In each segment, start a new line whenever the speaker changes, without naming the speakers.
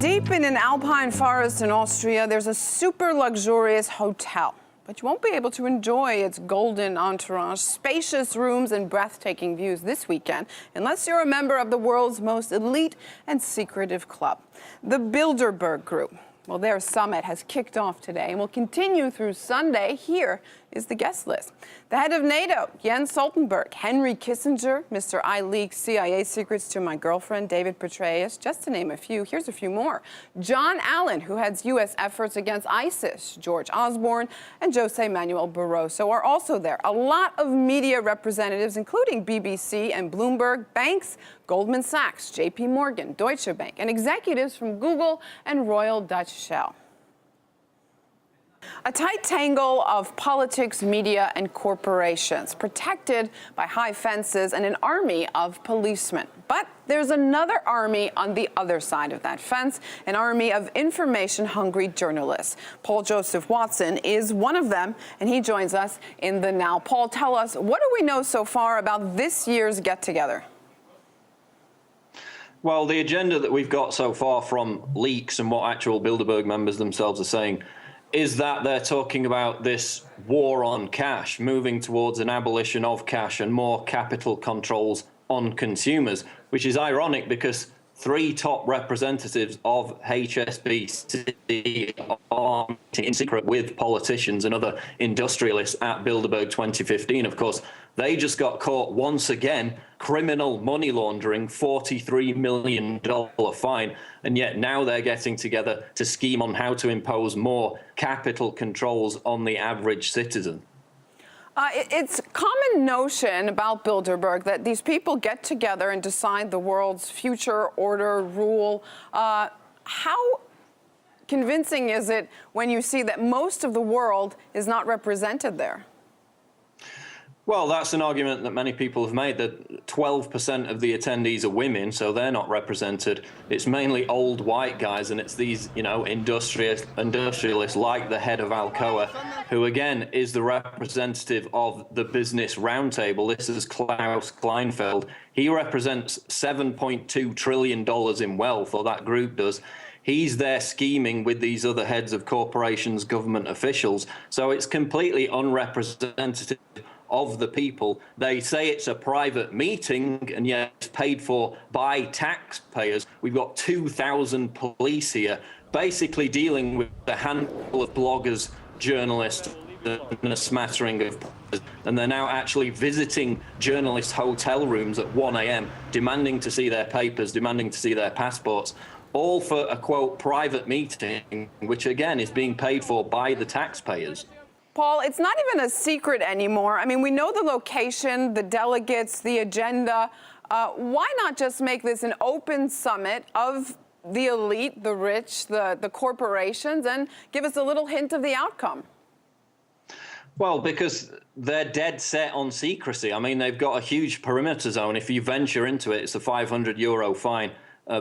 Deep in an alpine forest in Austria, there's a super luxurious hotel. But you won't be able to enjoy its golden entourage, spacious rooms, and breathtaking views this weekend unless you're a member of the world's most elite and secretive club, the Bilderberg Group. Well, their summit has kicked off today and will continue through Sunday. Here is the guest list. The head of NATO, Jens Stoltenberg, Henry Kissinger, Mr. I leaked CIA secrets to my girlfriend, David Petraeus, just to name a few. Here's a few more. John Allen, who heads U.S. efforts against ISIS, George Osborne, and Jose Manuel Barroso are also there. A lot of media representatives, including BBC and Bloomberg, banks, Goldman Sachs, JP Morgan, Deutsche Bank, and executives from Google and Royal Dutch Shell. A tight tangle of politics, media, and corporations, protected by high fences and an army of policemen. But there's another army on the other side of that fence, an army of information-hungry journalists. Paul Joseph Watson is one of them, and he joins us in the Now. Paul, tell us, what do we know so far about this year's get-together?
Well, the agenda that we've got so far from leaks and what actual Bilderberg members themselves are saying is that they're talking about this war on cash, moving towards an abolition of cash and more capital controls on consumers, which is ironic because three top representatives of HSBC are in secret with politicians and other industrialists at Bilderberg 2015. Of course, they just got caught once again, criminal money laundering, $43 million fine. And yet now they're getting together to scheme on how to impose more capital controls on the average citizen.
It's a common notion about Bilderberg that these people get together and decide the world's future, order, rule. How convincing is it when you see that most of the world is not represented there?
Well, that's an argument that many people have made, that 12% of the attendees are women, so they're not represented. It's mainly old white guys, and it's these, industrialists like the head of Alcoa, who again is the representative of the Business Roundtable. This is Klaus Kleinfeld. He represents $7.2 trillion in wealth, or that group does. He's there scheming with these other heads of corporations, government officials. So it's completely unrepresentative of the people. They say it's a private meeting, and yet it's paid for by taxpayers. We've got 2,000 police here, basically dealing with a handful of bloggers, journalists, and a smattering of, and they're now actually visiting journalists' hotel rooms at 1 a.m., demanding to see their papers, demanding to see their passports, all for a, quote, private meeting, which again is being paid for by the taxpayers.
Paul, it's not even a secret anymore. I mean, we know the location, the delegates, the agenda. Why not just make this an open summit of the elite, the rich, the corporations, and give us a little hint of the outcome?
Well, because they're dead set on secrecy. I mean, they've got a huge perimeter zone. If you venture into it, it's a €500 fine.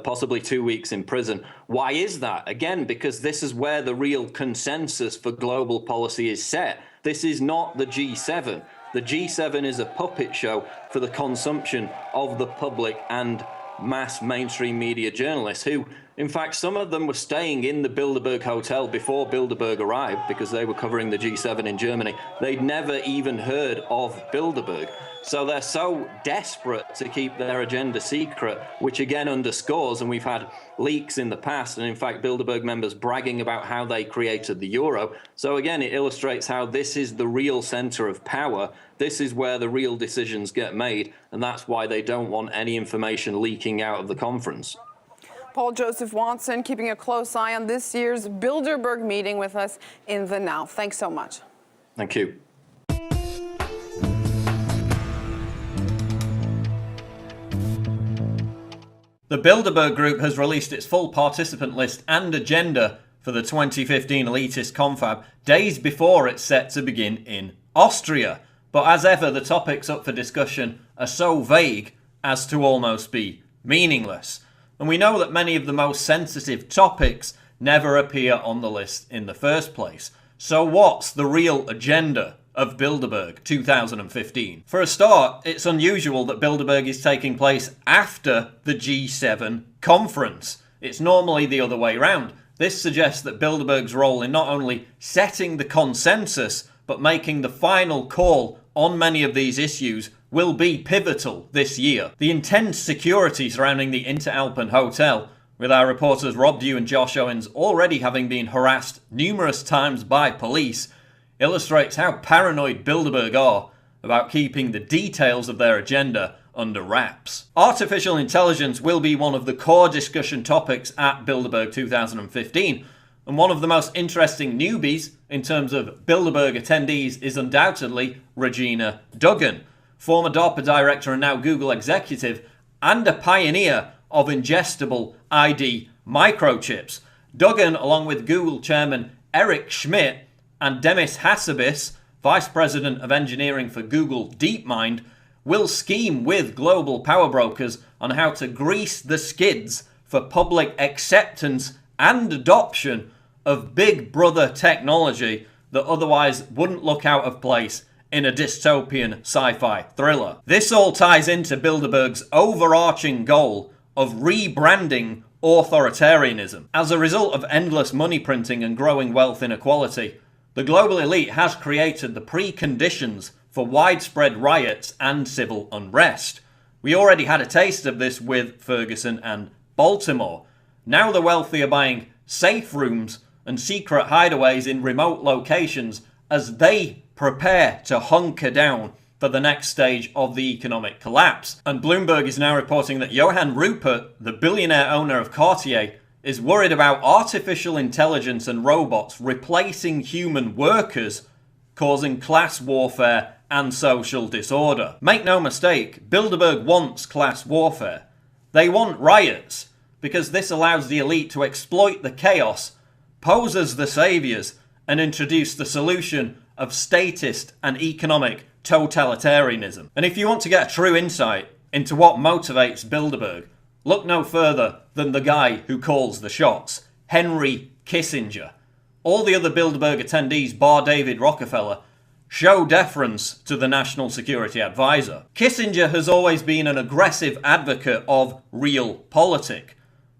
Possibly 2 weeks in prison. Why is that? Again, because this is where the real consensus for global policy is set. This is not the G7. The G7 is a puppet show for the consumption of the public and mass mainstream media journalists who, in fact, some of them were staying in the Bilderberg Hotel before Bilderberg arrived because they were covering the G7 in Germany. They'd never even heard of Bilderberg. So they're so desperate to keep their agenda secret, which again underscores, and we've had leaks in the past, and in fact Bilderberg members bragging about how they created the euro. So again, it illustrates how this is the real center of power. This is where the real decisions get made, and that's why they don't want any information leaking out of the conference.
Paul Joseph Watson, keeping a close eye on this year's Bilderberg meeting with us in the Now. Thanks so much.
Thank you.
The Bilderberg Group has released its full participant list and agenda for the 2015 elitist confab days before it's set to begin in Austria. But as ever, the topics up for discussion are so vague as to almost be meaningless. And we know that many of the most sensitive topics never appear on the list in the first place. So what's the real agenda of Bilderberg 2015? For a start, it's unusual that Bilderberg is taking place after the G7 conference. It's normally the other way round. This suggests that Bilderberg's role in not only setting the consensus, but making the final call on many of these issues will be pivotal this year. The intense security surrounding the Interalpen Hotel, with our reporters Rob Dew and Josh Owens already having been harassed numerous times by police, illustrates how paranoid Bilderberg are about keeping the details of their agenda under wraps. Artificial intelligence will be one of the core discussion topics at Bilderberg 2015, and one of the most interesting newbies in terms of Bilderberg attendees is undoubtedly Regina Duggan, former DARPA director and now Google executive, and a pioneer of ingestible ID microchips. Duggan, along with Google chairman Eric Schmidt and Demis Hassabis, vice president of engineering for Google DeepMind, will scheme with global power brokers on how to grease the skids for public acceptance and adoption of Big Brother technology that otherwise wouldn't look out of place in a dystopian sci-fi thriller. This all ties into Bilderberg's overarching goal of rebranding authoritarianism. As a result of endless money printing and growing wealth inequality, the global elite has created the preconditions for widespread riots and civil unrest. We already had a taste of this with Ferguson and Baltimore. Now the wealthy are buying safe rooms and secret hideaways in remote locations as they prepare to hunker down for the next stage of the economic collapse. And Bloomberg is now reporting that Johann Rupert, the billionaire owner of Cartier, is worried about artificial intelligence and robots replacing human workers, causing class warfare and social disorder. Make no mistake, Bilderberg wants class warfare. They want riots, because this allows the elite to exploit the chaos, pose as the saviors, and introduce the solution of statist and economic totalitarianism. And if you want to get a true insight into what motivates Bilderberg, look no further than the guy who calls the shots, Henry Kissinger. All the other Bilderberg attendees, bar David Rockefeller, show deference to the National Security Advisor. Kissinger has always been an aggressive advocate of realpolitik,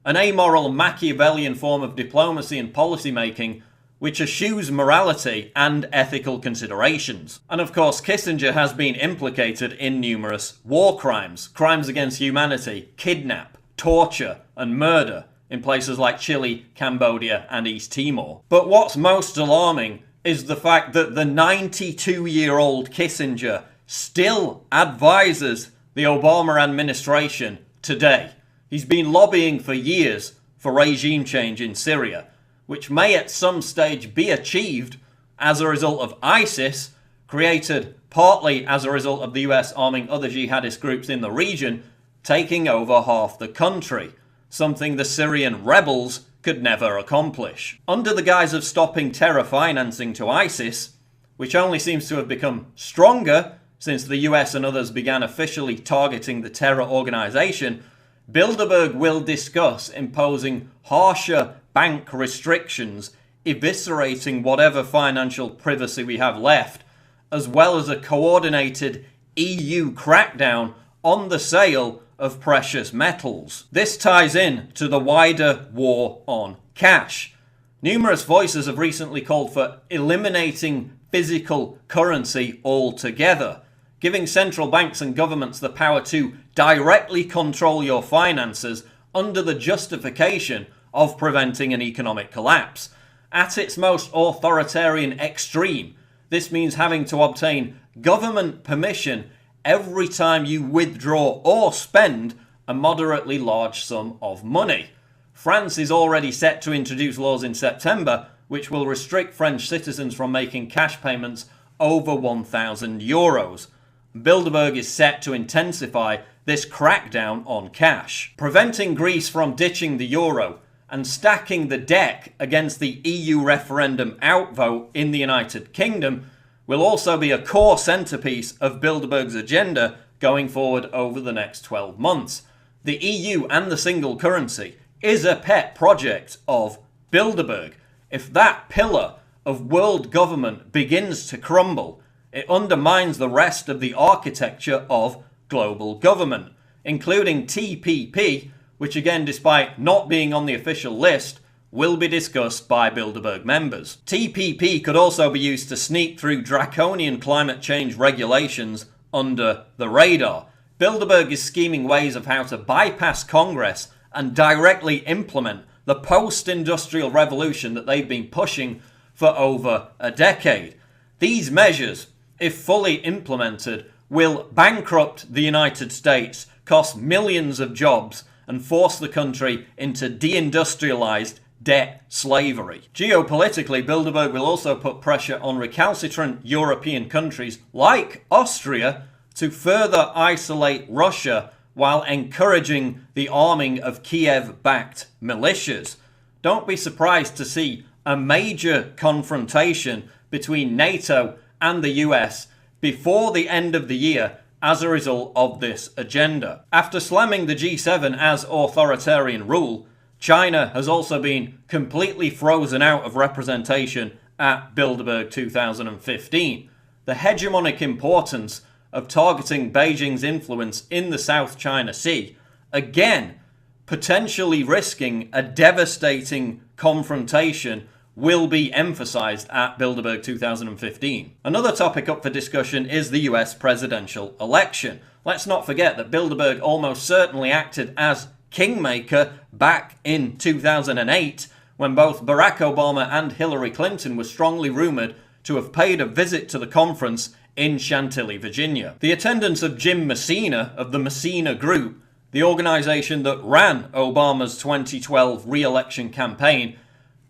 an amoral Machiavellian form of diplomacy and policy making which eschews morality and ethical considerations. And of course, Kissinger has been implicated in numerous war crimes, crimes against humanity, kidnap, torture, and murder in places like Chile, Cambodia, and East Timor. But what's most alarming is the fact that the 92-year-old Kissinger still advises the Obama administration today. He's been lobbying for years for regime change in Syria, which may at some stage be achieved as a result of ISIS, created partly as a result of the US arming other jihadist groups in the region, taking over half the country, something the Syrian rebels could never accomplish. Under the guise of stopping terror financing to ISIS, which only seems to have become stronger since the US and others began officially targeting the terror organization, Bilderberg will discuss imposing harsher bank restrictions, eviscerating whatever financial privacy we have left, as well as a coordinated EU crackdown on the sale of precious metals. This ties in to the wider war on cash. Numerous voices have recently called for eliminating physical currency altogether, giving central banks and governments the power to directly control your finances under the justification of preventing an economic collapse. At its most authoritarian extreme, this means having to obtain government permission every time you withdraw or spend a moderately large sum of money. France is already set to introduce laws in September which will restrict French citizens from making cash payments over 1,000 euros. Bilderberg is set to intensify this crackdown on cash. Preventing Greece from ditching the euro and stacking the deck against the EU referendum outvote in the United Kingdom will also be a core centerpiece of Bilderberg's agenda going forward over the next 12 months. The EU and the single currency is a pet project of Bilderberg. If that pillar of world government begins to crumble, it undermines the rest of the architecture of global government, including TPP, which again, despite not being on the official list, will be discussed by Bilderberg members. TPP could also be used to sneak through draconian climate change regulations under the radar. Bilderberg is scheming ways of how to bypass Congress and directly implement the post-industrial revolution that they've been pushing for over a decade. These measures, if fully implemented, will bankrupt the United States, cost millions of jobs, and force the country into deindustrialized debt slavery. Geopolitically, Bilderberg will also put pressure on recalcitrant European countries like Austria to further isolate Russia while encouraging the arming of Kiev-backed militias. Don't be surprised to see a major confrontation between NATO and the US before the end of the year as a result of this agenda. After slamming the G7 as authoritarian rule, China has also been completely frozen out of representation at Bilderberg 2015. The hegemonic importance of targeting Beijing's influence in the South China Sea, again, potentially risking a devastating confrontation, will be emphasized at Bilderberg 2015. Another topic up for discussion is the US presidential election. Let's not forget that Bilderberg almost certainly acted as kingmaker back in 2008 when both Barack Obama and Hillary Clinton were strongly rumored to have paid a visit to the conference in Chantilly, Virginia. The attendance of Jim Messina of the Messina Group, the organization that ran Obama's 2012 re-election campaign,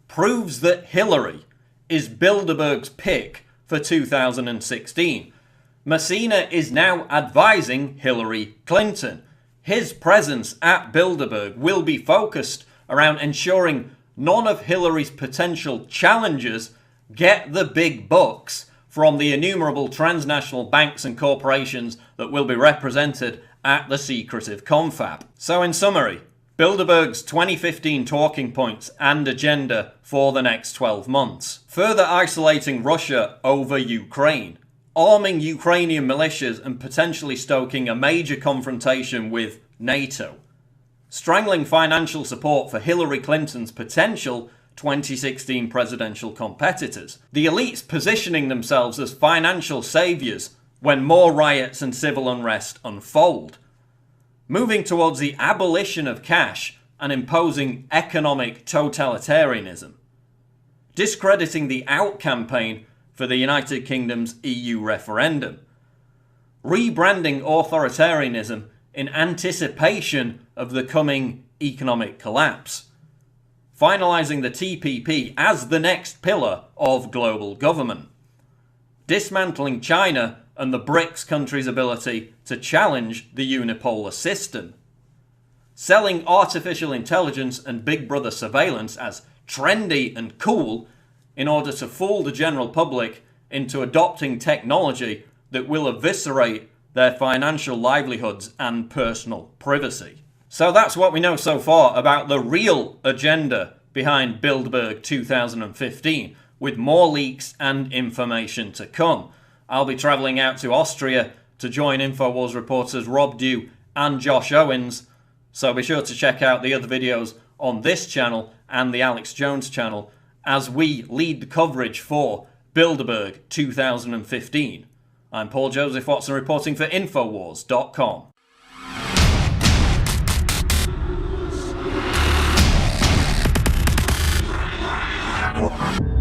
proves that Hillary is Bilderberg's pick for 2016. Messina is now advising Hillary Clinton. His presence at Bilderberg will be focused around ensuring none of Hillary's potential challengers get the big bucks from the innumerable transnational banks and corporations that will be represented at the secretive confab. So in summary, Bilderberg's 2015 talking points and agenda for the next 12 months. Further isolating Russia over Ukraine, arming Ukrainian militias and potentially stoking a major confrontation with NATO, strangling financial support for Hillary Clinton's potential 2016 presidential competitors, the elites positioning themselves as financial saviors when more riots and civil unrest unfold, moving towards the abolition of cash and imposing economic totalitarianism, discrediting the Out campaign for the United Kingdom's EU referendum, rebranding authoritarianism in anticipation of the coming economic collapse, finalising the TPP as the next pillar of global government, dismantling China and the BRICS countries' ability to challenge the unipolar system, selling artificial intelligence and Big Brother surveillance as trendy and cool in order to fool the general public into adopting technology that will eviscerate their financial livelihoods and personal privacy. So that's what we know so far about the real agenda behind Bilderberg 2015, with more leaks and information to come. I'll be travelling out to Austria to join InfoWars reporters Rob Dew and Josh Owens, so be sure to check out the other videos on this channel and the Alex Jones channel as we lead the coverage for Bilderberg 2015. I'm Paul Joseph Watson reporting for InfoWars.com.
What?